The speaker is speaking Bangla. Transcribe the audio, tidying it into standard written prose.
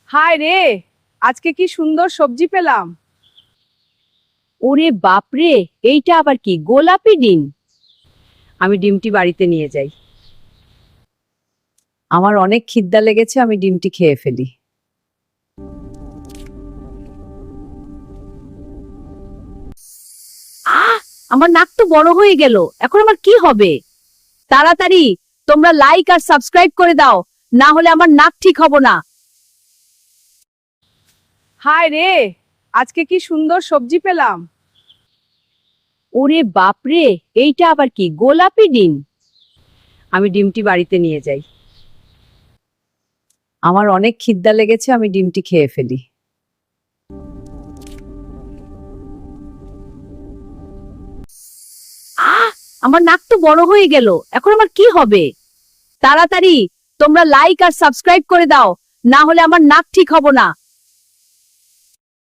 হায় রে, আজকে কি সুন্দর সবজি পেলাম। ওরে বাপরে, এইটা আবার কি গোলাপি ডিম? আমি ডিমটি বাড়িতে নিয়ে যাই। আমার অনেক খিদা লেগেছে, আমি ডিমটি খেয়ে ফেলি। আহ, আমার নাক তো বড় হয়ে গেল, এখন আমার কি হবে? তাড়াতাড়ি তোমরা লাইক আর সাবস্ক্রাইব করে দাও, না হলে আমার নাক ঠিক হবে না। হায় রে, আজকে কি সুন্দর সবজি পেলাম। ওরে বাপরে, এইটা আবার কি গোলাপি ডিম? আমি ডিমটি বাড়িতে নিয়ে যাই। আমার অনেক খিদা লেগেছে, আমি ডিমটি খেয়ে ফেলি। আহ, আমার নাক তো বড় হয়ে গেল, এখন আমার কি হবে? তাড়াতাড়ি তোমরা লাইক আর সাবস্ক্রাইব করে দাও, না হলে আমার নাক ঠিক হবে না।